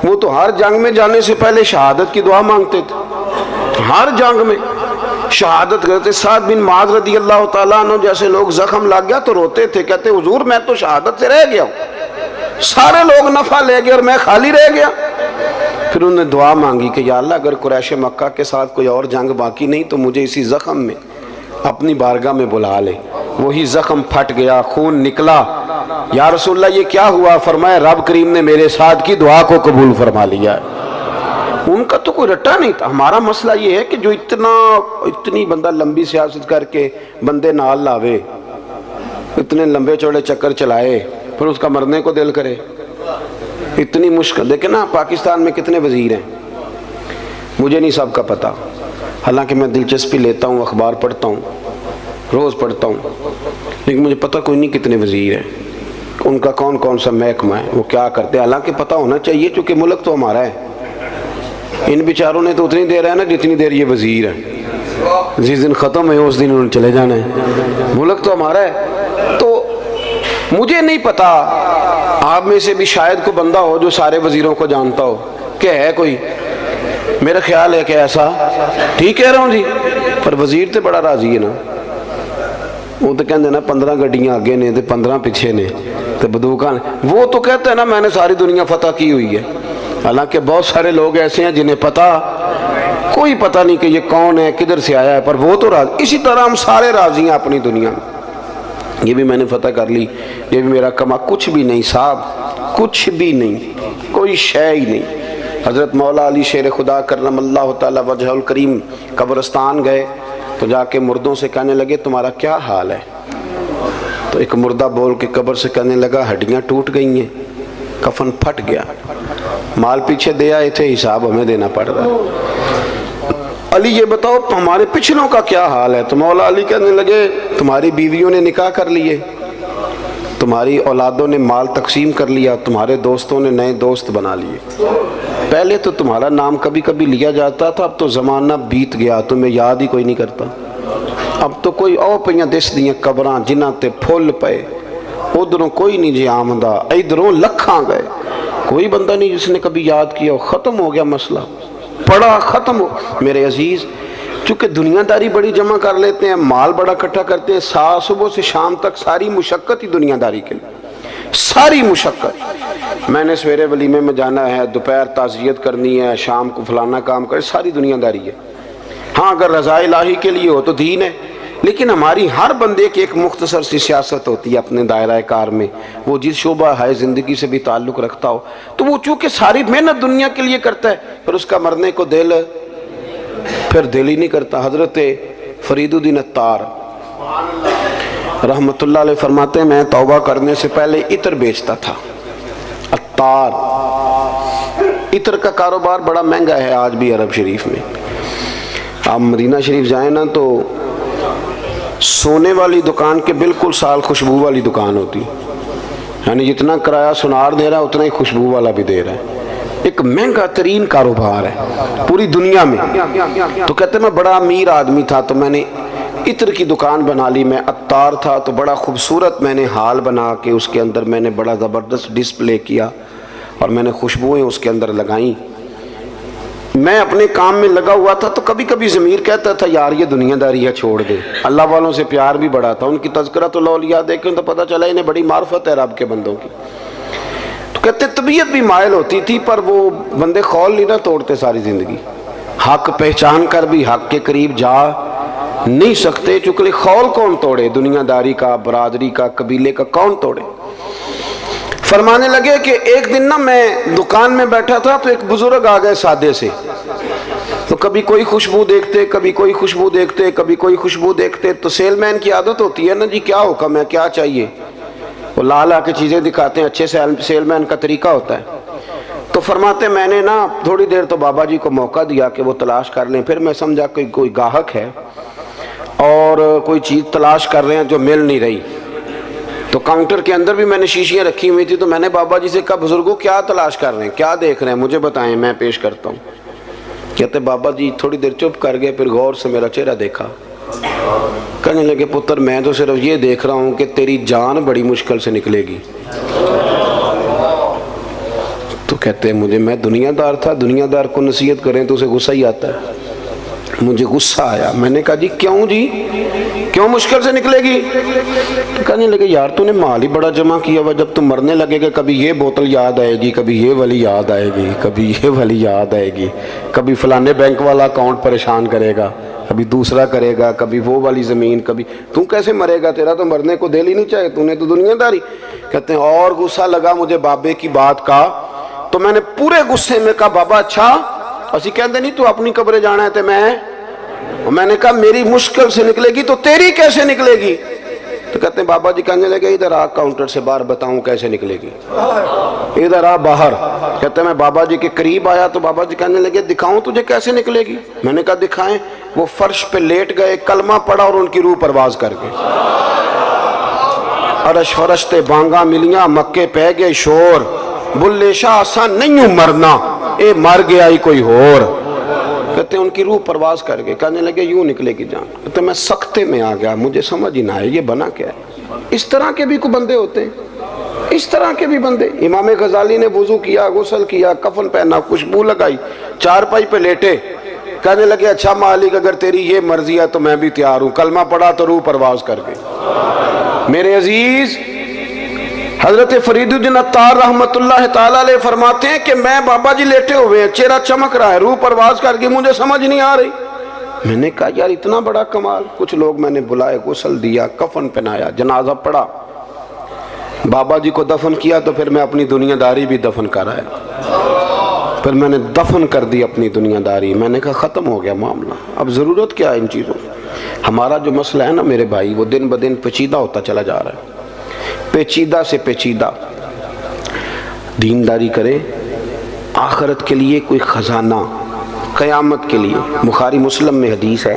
A: وہ تو ہر جنگ میں جانے سے پہلے شہادت کی دعا مانگتے تھے، ہر جنگ میں شہادت کرتے۔ سعد بن معاذ رضی اللہ تعالیٰ عنہ جیسے لوگ زخم لگ گیا تو روتے تھے، کہتے حضور میں تو شہادت سے رہ گیا ہوں، سارے لوگ نفع لے گئے اور میں خالی رہ گیا۔ پھر انہوں نے دعا مانگی کہ یا اللہ اگر قریش مکہ کے ساتھ کوئی اور جنگ باقی نہیں تو مجھے اسی زخم میں اپنی بارگاہ میں بلا لے۔ وہی زخم پھٹ گیا، خون نکلا۔ یا رسول اللہ یہ کیا ہوا؟ فرمایا رب کریم نے میرے ساتھ کی دعا کو قبول فرما لیا ہے۔ ان کا تو کوئی رٹا نہیں تھا۔ ہمارا مسئلہ یہ ہے کہ جو اتنی بندہ لمبی سیاست کر کے بندے نال لاوے، اتنے لمبے چوڑے چکر چلائے، پھر اس کا مرنے کو دل کرے، اتنی مشکل۔ دیکھیں نا پاکستان میں کتنے وزیر ہیں، مجھے نہیں سب کا پتہ، حالانکہ میں دلچسپی لیتا ہوں، اخبار پڑھتا ہوں، روز پڑھتا ہوں، لیکن مجھے پتہ کوئی نہیں کتنے وزیر ہیں، ان کا کون کون سا محکمہ ہے، وہ کیا کرتے ہیں۔ حالانکہ پتہ ہونا چاہیے چونکہ ملک تو ہمارا ہے، ان بیچاروں نے تو اتنی دیر ہے نا جتنی دیر یہ وزیر ہیں، جس دن ختم ہے اس دن انہوں نے چلے جانا ہے، ملک تو ہمارا ہے۔ تو مجھے نہیں پتا، آپ میں سے بھی شاید کوئی بندہ ہو جو سارے وزیروں کو جانتا ہو کہ ہے کوئی، میرا خیال ہے کہ ایسا، ٹھیک کہہ رہا ہوں جی، پر وزیر تو بڑا راضی ہے نا، وہ تو کہتے ہیں نا 15 گڈیاں آگے نے 15 پیچھے نے تو بندوقاں، وہ تو کہتے ہیں نا میں نے ساری دنیا فتح کی ہوئی ہے۔ حالانکہ بہت سارے لوگ ایسے ہیں جنہیں پتہ کوئی پتہ نہیں کہ یہ کون ہے، کدھر سے آیا ہے، پر وہ تو راضی۔ اسی طرح ہم سارے راضی ہیں اپنی دنیا میں، یہ بھی میں نے فتح کر لی، یہ بھی میرا کما، کچھ بھی نہیں صاحب، کچھ بھی نہیں، کوئی شے ہی نہیں۔ حضرت مولا علی شیر خدا کرم اللہ تعالی وجہ الکریم قبرستان گئے تو جا کے مردوں سے کہنے لگے تمہارا کیا حال ہے؟ تو ایک مردہ بول کے قبر سے کہنے لگا ہڈیاں ٹوٹ گئی ہیں، کفن پھٹ گیا، مال پیچھے دے آئے تھے، حساب ہمیں دینا پڑ رہا ہے۔ علی یہ بتاؤ ہمارے پچھلوں کا کیا حال ہے؟ تو مولا علی کہنے لگے تمہاری بیویوں نے نکاح کر لیے، تمہاری اولادوں نے مال تقسیم کر لیا، تمہارے دوستوں نے نئے دوست بنا لیے۔ پہلے تو تمہارا نام کبھی کبھی لیا جاتا تھا، اب تو زمانہ بیت گیا، تمہیں یاد ہی کوئی نہیں کرتا۔ اب تو کوئی او پہ دس دیاں قبراں جنہاں تے پھول پے، ادھروں کوئی نہیں جی آمدہ، ادھروں لکھاں گئے، کوئی بندہ نہیں جس نے کبھی یاد کیا۔ ختم ہو گیا مسئلہ، پڑا ختم ہو۔ میرے عزیز، چونکہ دنیا داری بڑی جمع کر لیتے ہیں، مال بڑا اکٹھا کرتے ہیں، صبح سے شام تک ساری مشقت ہی دنیا داری کے لیے، ساری مشقت۔ میں نے سویرے ولیمے میں جانا ہے، دوپہر تعزیت کرنی ہے، شام کو فلانا کام کرے، ساری دنیا داری ہے۔ ہاں اگر رضا الہی کے لیے ہو تو دین ہے، لیکن ہماری ہر بندے کی ایک مختصر سی سیاست ہوتی ہے اپنے دائرہ کار میں، وہ جس شعبہ ہے زندگی سے بھی تعلق رکھتا ہو، تو وہ چونکہ ساری محنت دنیا کے لیے کرتا ہے، پھر اس کا مرنے کو دل ہی نہیں کرتا۔ حضرت فرید الدین عطار رحمت اللہ علیہ فرماتے ہیں، میں توبہ کرنے سے پہلے عطر بیچتا تھا۔ عطار، عطر کا کاروبار بڑا مہنگا ہے آج بھی عرب شریف میں۔ آپ مدینہ شریف جائیں نا تو سونے والی دکان کے بالکل سال خوشبو والی دکان ہوتی، یعنی جتنا کرایہ سنار دے رہا ہے اتنا ہی خوشبو والا بھی دے رہا ہے۔ ایک مہنگا ترین کاروبار ہے پوری دنیا میں۔ تو کہتے ہیں میں بڑا امیر آدمی تھا تو میں نے عطر کی دکان بنا لی، میں عطار تھا تو بڑا خوبصورت میں نے ہال بنا کے اس کے اندر میں نے بڑا زبردست ڈسپلے کیا اور میں نے خوشبوئیں اس کے اندر لگائیں۔ میں اپنے کام میں لگا ہوا تھا تو کبھی کبھی ضمیر کہتا تھا یار یہ دنیا داری ہے چھوڑ دے۔ اللہ والوں سے پیار بھی بڑا تھا، ان کی تذکرۃ الاولیاء دیکھیں تو پتہ چلا انہیں بڑی معرفت ہے رب کے بندوں کی۔ تو کہتے طبیعت بھی مائل ہوتی تھی پر وہ بندے خول نہیں نہ توڑتے ساری زندگی، حق پہچان کر بھی حق کے قریب جا نہیں سکتے، چونکہ خول کون توڑے، دنیا داری کا، برادری کا، قبیلے کا کون توڑے۔ فرمانے لگے کہ ایک دن نا میں دکان میں بیٹھا تھا تو ایک بزرگ آ گئے سادے سے، تو کبھی کوئی خوشبو دیکھتے، کبھی کوئی خوشبو دیکھتے، کبھی کوئی خوشبو دیکھتے۔ تو سیل مین کی عادت ہوتی ہے نا جی کیا حکم ہے کیا چاہیے، وہ لا لا کے چیزیں دکھاتے ہیں، اچھے سیل مین کا طریقہ ہوتا ہے۔ تو فرماتے میں نے نا تھوڑی دیر تو بابا جی کو موقع دیا کہ وہ تلاش کر لیں، پھر میں سمجھا کہ کوئی گاہک ہے اور کوئی چیز تلاش کر رہے ہیں جو مل نہیں رہی۔ تو کاؤنٹر کے اندر بھی میں نے شیشیاں رکھی ہوئی تھی، تو میں نے بابا جی سے کہا بزرگوں کیا تلاش کر رہے ہیں، کیا دیکھ رہے ہیں، مجھے بتائیں میں پیش کرتا ہوں۔ کہتے بابا جی تھوڑی دیر چپ کر گئے، پھر غور سے میرا چہرہ دیکھا، کہنے لگے پتر میں تو صرف یہ دیکھ رہا ہوں کہ تیری جان بڑی مشکل سے نکلے گی۔ تو کہتے ہیں مجھے، میں دنیا دار تھا، دنیا دار کو نصیحت کریں تو اسے غصہ ہی آتا ہے، مجھے غصہ آیا۔ میں نے کہا جی کیوں مشکل سے نکلے گی؟ تو کہنے لگے یار تو نے مال ہی بڑا جمع کیا ہوا، جب تم مرنے لگے گا کبھی یہ بوتل یاد آئے گی، کبھی یہ والی یاد آئے گی، کبھی یہ والی یاد آئے گی، کبھی فلانے بینک والا اکاؤنٹ پریشان کرے گا، کبھی دوسرا کرے گا، کبھی وہ والی زمین، کبھی تو کیسے مرے گا، تیرا تو مرنے کو دل ہی نہیں چاہے، تو نے تو دنیا داری۔ کہتے ہیں اور غصہ لگا مجھے بابے کی بات کا، تو میں نے پورے غصے میں کہا بابا اچھا اسی کہتے نہیں تو اپنی قبریں جانا ہے تے میں نے کہا میری مشکل سے نکلے گی تو تیری کیسے نکلے گی؟ تو کہتے ہیں بابا جی کہنے لگے ادھر آ کاؤنٹر سے باہر بتاؤں کیسے نکلے گی، ادھر آ باہر۔ کہتے ہیں میں بابا جی کے قریب آیا تو بابا جی کہنے لگے دکھاؤں تجھے کیسے نکلے گی؟ میں نے کہا دکھائیں۔ وہ فرش پہ لیٹ گئے، کلمہ پڑھا اور ان کی روح پرواز کر گئے۔ عرش فرشتے بانگاں ملیاں، مکے پہ گئے شور، بلے شاہ آسان نہیں ہوں مرنا، اے مر گیا ہی کوئی اور۔ کہتے ہیں ان کی روح پرواز کر گئے، کہنے لگے یوں نکلے گی جان۔ کہتے ہیں میں سکتے میں آ گیا، مجھے سمجھ ہی نہ آئے یہ بنا کیا ہے۔ اس طرح کے بھی کوئی بندے ہوتے ہیں، اس طرح کے بھی بندے۔ امام غزالی نے وضو کیا، غسل کیا، کفن پہنا، خوشبو لگائی، چارپائی پہ لیٹے، کہنے لگے اچھا مالک اگر تیری یہ مرضی ہے تو میں بھی تیار ہوں، کلمہ پڑھا تو روح پرواز کر گئی۔ میرے عزیز، حضرت فرید الدین عطار رحمت اللہ تعالیٰ علیہ فرماتے ہیں کہ میں بابا جی لیٹے ہوئے ہیں، چہرہ چمک رہا ہے، روح پرواز کر کے مجھے سمجھ نہیں آ رہی۔ میں نے کہا یار اتنا بڑا کمال۔ کچھ لوگ میں نے بلائے، غسل دیا، کفن پہنایا، جنازہ پڑھا، بابا جی کو دفن کیا، تو پھر میں اپنی دنیا داری بھی دفن کر آیا، پھر میں نے دفن کر دی اپنی دنیا داری۔ میں نے کہا ختم ہو گیا معاملہ، اب ضرورت کیا ہے ان چیزوں۔ ہمارا جو مسئلہ ہے نا میرے بھائی، وہ دن بدن پیچیدہ ہوتا چلا جا رہا ہے، پیچیدہ سے پیچیدہ۔ دینداری کرے، آخرت کے لیے کوئی خزانہ، قیامت کے لیے۔ بخاری مسلم میں حدیث ہے،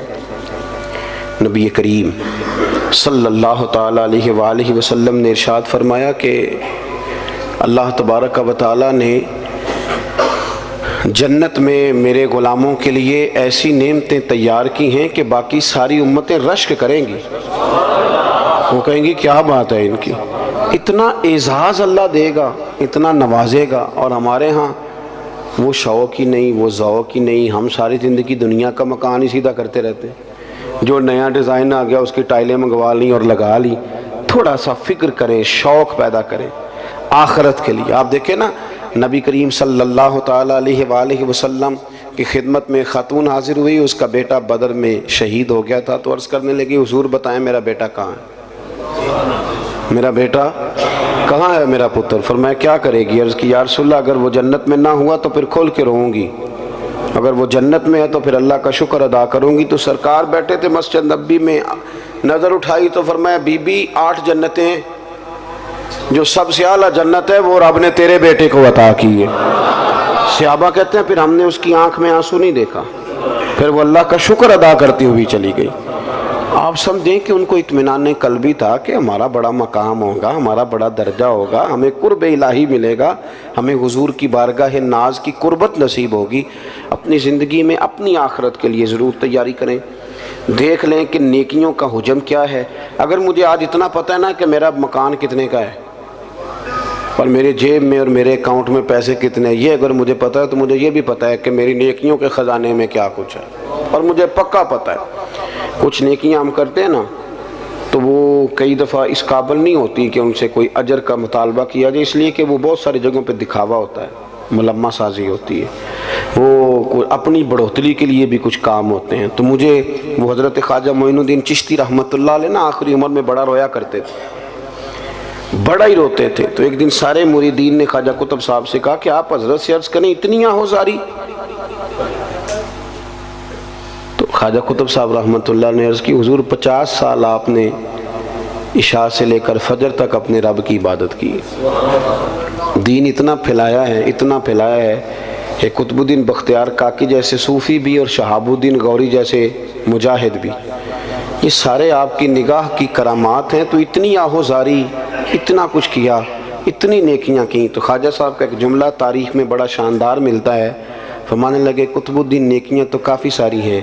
A: نبی کریم صلی اللہ تعالیٰ علیہ وآلہ وسلم نے ارشاد فرمایا کہ اللہ تبارک و تعالیٰ نے جنت میں میرے غلاموں کے لیے ایسی نعمتیں تیار کی ہیں کہ باقی ساری امتیں رشک کریں گی، وہ کہیں گی کیا بات ہے ان کی، اتنا اعزاز اللہ دے گا، اتنا نوازے گا، اور ہمارے ہاں وہ شوق ہی نہیں، وہ ذوق ہی نہیں، ہم ساری زندگی دنیا کا مکان ہی سیدھا کرتے رہتے ہیں، جو نیا ڈیزائن آ گیا اس کی ٹائلیں منگوا لیں اور لگا لی۔ تھوڑا سا فکر کریں، شوق پیدا کریں آخرت کے لیے۔ آپ دیکھیں نا نبی کریم صلی اللہ تعالیٰ علیہ وآلہ وسلم کی خدمت میں خاتون حاضر ہوئی، اس کا بیٹا بدر میں شہید ہو گیا تھا، تو عرض کرنے لگی حضور بتائیں میرا بیٹا کہاں ہے، میرا بیٹا کہاں ہے میرا پتر؟ فرمایا کیا کرے گی؟ عرض کی یا رسول اللہ اگر وہ جنت میں نہ ہوا تو پھر کھول کے روؤں گی، اگر وہ جنت میں ہے تو پھر اللہ کا شکر ادا کروں گی۔ تو سرکار بیٹھے تھے مسجد نبی میں، نظر اٹھائی تو فرمایا بی بی 8 جنتیں ہیں، جو سب سے اعلیٰ جنت ہے وہ رب نے تیرے بیٹے کو عطا کی ہے۔ صحابہ کہتے ہیں پھر ہم نے اس کی آنکھ میں آنسو نہیں دیکھا، پھر وہ اللہ کا شکر ادا کرتی ہوئی چلی گئی۔ آپ سمجھیں کہ ان کو اطمینان قلبی تھا کہ ہمارا بڑا مقام ہوگا، ہمارا بڑا درجہ ہوگا، ہمیں قرب الہی ملے گا، ہمیں حضور کی بارگاہ ناز کی قربت نصیب ہوگی۔ اپنی زندگی میں اپنی آخرت کے لیے ضرور تیاری کریں، دیکھ لیں کہ نیکیوں کا حجم کیا ہے۔ اگر مجھے آج اتنا پتہ ہے نا کہ میرا مکان کتنے کا ہے اور میرے جیب میں اور میرے اکاؤنٹ میں پیسے کتنے ہیں، یہ اگر مجھے پتہ ہے تو مجھے یہ بھی پتہ ہے کہ میری نیکیوں کے خزانے میں کیا کچھ ہے، اور مجھے پکا پتہ ہے کچھ نیکیاں ہم کرتے ہیں نا تو وہ کئی دفعہ اس قابل نہیں ہوتی کہ ان سے کوئی اجر کا مطالبہ کیا جائے، اس لیے کہ وہ بہت ساری جگہوں پہ دکھاوا ہوتا ہے، ملمہ سازی ہوتی ہے، وہ اپنی بڑھوتری کے لیے بھی کچھ کام ہوتے ہیں۔ تو مجھے وہ حضرت خواجہ معین الدین چشتی رحمۃ اللہ علیہ نا آخری عمر میں بڑا رویا کرتے تھے، بڑا ہی روتے تھے۔ تو ایک دن سارے مریدین نے خواجہ قطب صاحب سے کہا کہ آپ حضرت سے عرض کریں اتنی آہوزاری؟ تو خواجہ قطب صاحب رحمۃ اللہ نے عرض کی حضور 50 سال آپ نے عشاء سے لے کر فجر تک اپنے رب کی عبادت کی، دین اتنا پھیلایا ہے، اتنا پھیلایا ہے کہ قطب الدین بختیار کاکی جیسے صوفی بھی اور شہاب الدین غوری جیسے مجاہد بھی، یہ سارے آپ کی نگاہ کی کرامات ہیں۔ تو اتنی آہوزاری، اتنا کچھ کیا، اتنی نیکیاں کی۔ تو خواجہ صاحب کا ایک جملہ تاریخ میں بڑا شاندار ملتا ہے، فرمانے لگے قطب الدین نیکیاں تو کافی ساری ہیں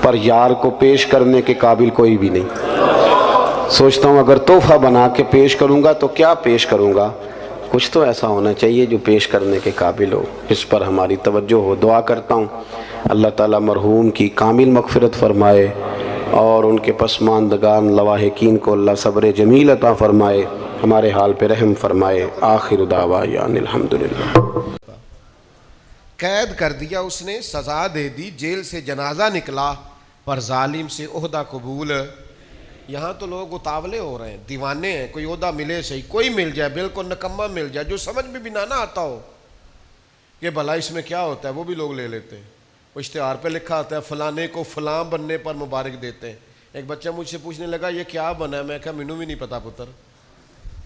A: پر یار کو پیش کرنے کے قابل کوئی بھی نہیں۔ سوچتا ہوں اگر تحفہ بنا کے پیش کروں گا تو کیا پیش کروں گا، کچھ تو ایسا ہونا چاہیے جو پیش کرنے کے قابل ہو، اس پر ہماری توجہ ہو۔ دعا کرتا ہوں اللہ تعالیٰ مرحوم کی کامل مغفرت فرمائے اور ان کے پسماندگان لواحقین کو اللہ صبر جمیل عطا فرمائے، ہمارے حال پہ رحم فرمائے۔ آخر دعوانا الحمدللہ۔
B: قید کر دیا اس نے، سزا دے دی، جیل سے جنازہ نکلا، پر ظالم سے عہدہ قبول۔ یہاں تو لوگ اتاولے ہو رہے ہیں، دیوانے ہیں، کوئی عہدہ ملے صحیح، کوئی مل جائے، بالکل نکمہ مل جائے، جو سمجھ میں بھی نہ آتا ہو کہ بھلا اس میں کیا ہوتا ہے، وہ بھی لوگ لے لیتے ہیں۔ وہ اشتہار پہ لکھا ہوتا ہے فلانے کو فلاں بننے پر مبارک دیتے ہیں۔ ایک بچہ مجھ سے پوچھنے لگا یہ کیا بنا ہے، میں کہا مینوں بھی نہیں پتا پتر،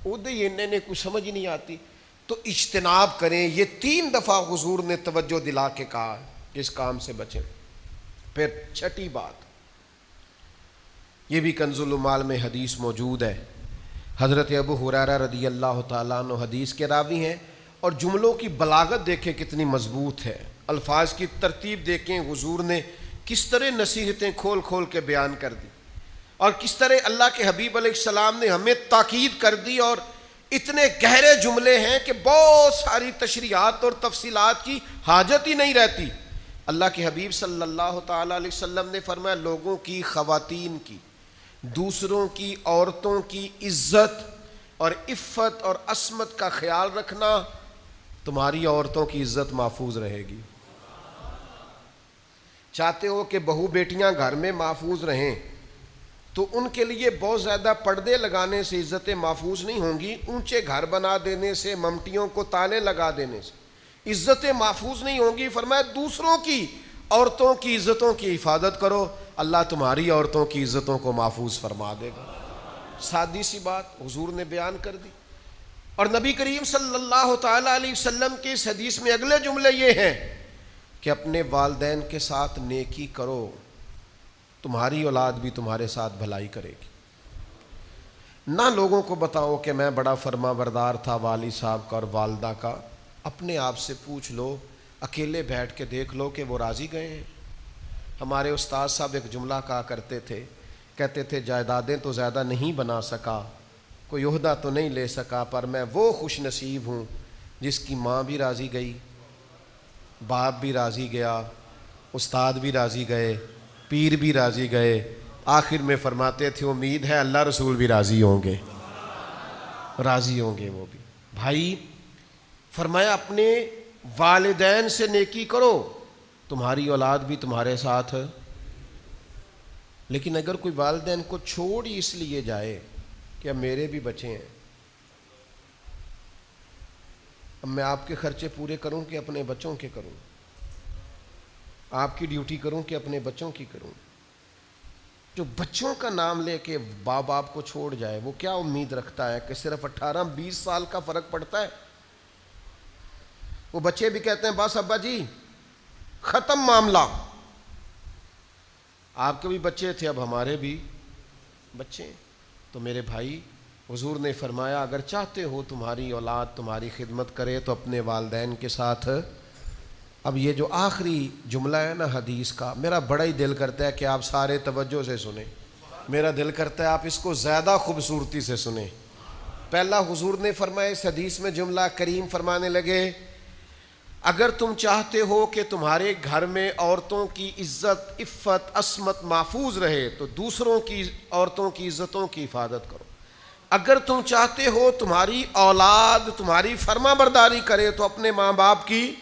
B: عہدے نے کچھ سمجھ ہی نہیں آتی۔ تو اجتناب کریں، یہ 3 دفعہ حضور نے توجہ دلا کے کہا کہ اس کام سے بچیں۔ پھر 6ٹھی بات، یہ بھی کنز العمال میں حدیث موجود ہے، حضرت ابو ہریرہ رضی اللہ تعالیٰ عنہ حدیث کے راوی ہیں، اور جملوں کی بلاغت دیکھیں کتنی مضبوط ہے، الفاظ کی ترتیب دیکھیں، حضور نے کس طرح نصیحتیں کھول کھول کے بیان کر دی، اور کس طرح اللہ کے حبیب علیہ السلام نے ہمیں تاکید کر دی، اور اتنے گہرے جملے ہیں کہ بہت ساری تشریحات اور تفصیلات کی حاجت ہی نہیں رہتی۔ اللہ کے حبیب صلی اللہ تعالیٰ علیہ وسلم نے فرمایا لوگوں کی، خواتین کی، دوسروں کی، عورتوں کی عزت اور عفت اور عصمت کا خیال رکھنا، تمہاری عورتوں کی عزت محفوظ رہے گی۔ چاہتے ہو کہ بہو بیٹیاں گھر میں محفوظ رہیں تو ان کے لیے بہت زیادہ پردے لگانے سے عزتیں محفوظ نہیں ہوں گی، اونچے گھر بنا دینے سے، ممٹیوں کو تالے لگا دینے سے عزتیں محفوظ نہیں ہوں گی۔ فرمایا دوسروں کی عورتوں کی عزتوں کی حفاظت کرو، اللہ تمہاری عورتوں کی عزتوں کو محفوظ فرما دے گا۔ سادی سی بات حضور نے بیان کر دی، اور نبی کریم صلی اللہ تعالیٰ علیہ وسلم کی اس حدیث میں اگلے جملے یہ ہیں کہ اپنے والدین کے ساتھ نیکی کرو، تمہاری اولاد بھی تمہارے ساتھ بھلائی کرے گی۔ نہ لوگوں کو بتاؤ کہ میں بڑا فرما بردار تھا والد صاحب کا اور والدہ کا، اپنے آپ سے پوچھ لو، اکیلے بیٹھ کے دیکھ لو کہ وہ راضی گئے ہیں۔ ہمارے استاد صاحب ایک جملہ کہا کرتے تھے، کہتے تھے جائیدادیں تو زیادہ نہیں بنا سکا، کوئی عہدہ تو نہیں لے سکا، پر میں وہ خوش نصیب ہوں جس کی ماں بھی راضی گئی، باپ بھی راضی گیا، استاد بھی راضی گئے، پیر بھی راضی گئے، آخر میں فرماتے تھے امید ہے اللہ رسول بھی راضی ہوں گے، راضی ہوں گے وہ بھی۔ بھائی فرمایا اپنے والدین سے نیکی کرو، تمہاری اولاد بھی تمہارے ساتھ۔ لیکن اگر کوئی والدین کو چھوڑ ہی اس لیے جائے کہ اب میرے بھی بچے ہیں، اب میں آپ کے خرچے پورے کروں کہ اپنے بچوں کے کروں، آپ کی ڈیوٹی کروں کہ اپنے بچوں کی کروں، جو بچوں کا نام لے کے باپ باپ کو چھوڑ جائے وہ کیا امید رکھتا ہے کہ صرف 18-20 سال کا فرق پڑتا ہے؟ وہ بچے بھی کہتے ہیں بس ابا جی ختم معاملہ۔ آپ کے بھی بچے تھے، اب ہمارے بھی بچے ہیں۔ تو میرے بھائی حضور نے فرمایا اگر چاہتے ہو تمہاری اولاد تمہاری خدمت کرے تو اپنے والدین کے ساتھ۔ اب یہ جو آخری جملہ ہے نا حدیث کا، میرا بڑا ہی دل کرتا ہے کہ آپ سارے توجہ سے سنیں، میرا دل کرتا ہے آپ اس کو زیادہ خوبصورتی سے سنیں۔ پہلا حضور نے فرمایا اس حدیث میں جملہ کریم فرمانے لگے اگر تم چاہتے ہو کہ تمہارے گھر میں عورتوں کی عزت عفت عصمت محفوظ رہے تو دوسروں کی عورتوں کی عزتوں کی حفاظت کرو۔ اگر تم چاہتے ہو تمہاری اولاد تمہاری فرما برداری کرے تو اپنے ماں باپ کی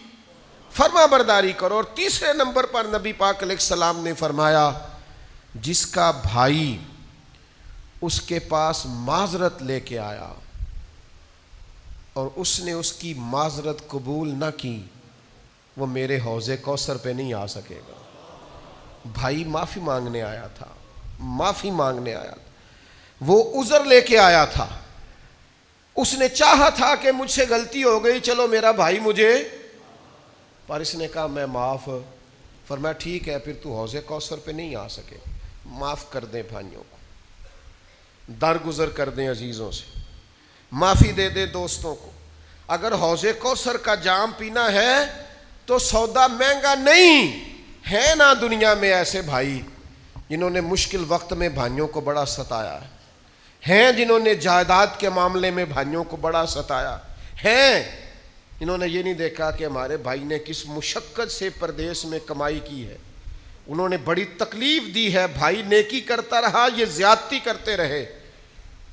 B: فرما برداری کرو۔ اور تیسرے نمبر پر نبی پاک علیہ السلام نے فرمایا جس کا بھائی اس کے پاس معذرت لے کے آیا اور اس نے اس کی معذرت قبول نہ کی وہ میرے حوض کوثر پہ نہیں آ سکے گا۔ بھائی معافی مانگنے آیا تھا، معافی مانگنے آیا تھا، وہ عذر لے کے آیا تھا، اس نے چاہا تھا کہ مجھ سے غلطی ہو گئی چلو میرا بھائی مجھے، پر اس نے کہا میں معاف، فرمایا ٹھیک ہے پھر تو حوض کوثر پہ نہیں آ سکے، معاف کر دیں بھائیوں کو، درگزر کر دیں عزیزوں سے، معافی دے دے دوستوں کو۔ اگر حوض کوثر کا جام پینا ہے تو سودا مہنگا نہیں ہے نا۔ دنیا میں ایسے بھائی جنہوں نے مشکل وقت میں بھائیوں کو بڑا ستایا ہے، ہیں جنہوں نے جائیداد کے معاملے میں بھائیوں کو بڑا ستایا، ہیں جنہوں نے یہ نہیں دیکھا کہ ہمارے بھائی نے کس مشقت سے پردیس میں کمائی کی ہے، انہوں نے بڑی تکلیف دی ہے، بھائی نیکی کرتا رہا یہ زیادتی کرتے رہے،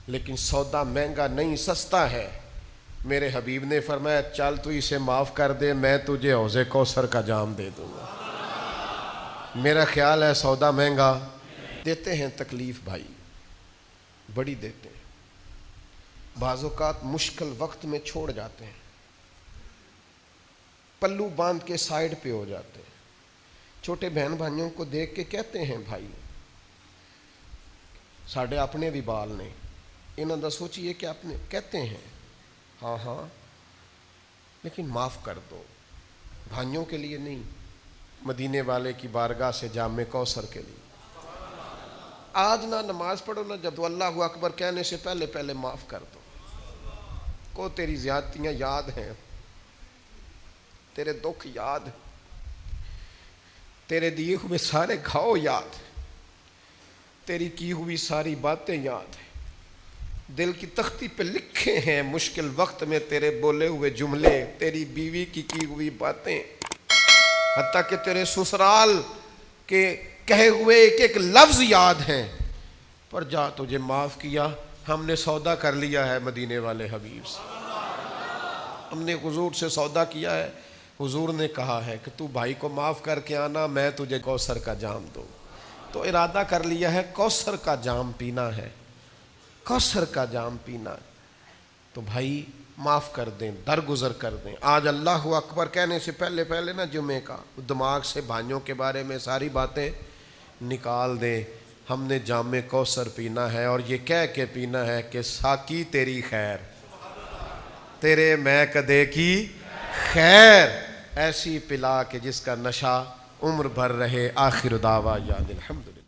B: لیکن سودا مہنگا نہیں سستا ہے۔ میرے حبیب نے فرمایا چل تو اسے معاف کر دے میں تجھے حوض کوثر کا جام دے دوں گا۔ میرا خیال ہے سودا مہنگا دیتے ہیں، تکلیف بھائی بڑی دیتے ہیں، بعض اوقات مشکل وقت میں چھوڑ جاتے ہیں، پلو باندھ کے سائیڈ پہ ہو جاتے ہیں۔ چھوٹے بہن بھائیوں کو دیکھ کے کہتے ہیں بھائی ساڑھے اپنے بھی بال نے انہوں نے سوچیے کہ اپنے کہتے ہیں ہاں ہاں لیکن معاف کر دو، بھائیوں کے لیے نہیں، مدینے والے کی بارگاہ سے جام کوثر کے لیے۔ آج نہ نماز پڑھو نہ جب اللہ اکبر کہنے سے پہلے پہلے معاف کر دو، کو تیری زیادتیاں یاد ہیں، تیرے دکھ یاد، تیرے دیے ہوئے سارے گھاؤ یاد، تیری کی ہوئی ساری باتیں یاد ہیں، دل کی تختی پہ لکھے ہیں مشکل وقت میں تیرے بولے ہوئے جملے، تیری بیوی کی ہوئی باتیں، حتیٰ کہ تیرے سسرال کے کہے ہوئے ایک ایک لفظ یاد ہیں، پر جا تجھے معاف کیا، ہم نے سودا کر لیا ہے مدینے والے حبیب سے، ہم نے حضور سے سودا کیا ہے، حضور نے کہا ہے کہ تو بھائی کو معاف کر کے آنا میں تجھے کوثر کا جام دوں، تو ارادہ کر لیا ہے کوثر کا جام پینا ہے، کوثر کا جام پینا، تو بھائی معاف کر دیں، درگزر کر دیں۔ آج اللہ اکبر کہنے سے پہلے پہلے نا جمعے کا دماغ سے بھائیوں کے بارے میں ساری باتیں نکال دیں، ہم نے جام کوثر پینا ہے اور یہ کہہ کے پینا ہے کہ ساقی تیری خیر، تیرے میں کدے کی خیر، ایسی پلا کہ جس کا نشہ عمر بھر رہے۔ آخر دعویٰ یاد الحمدللہ۔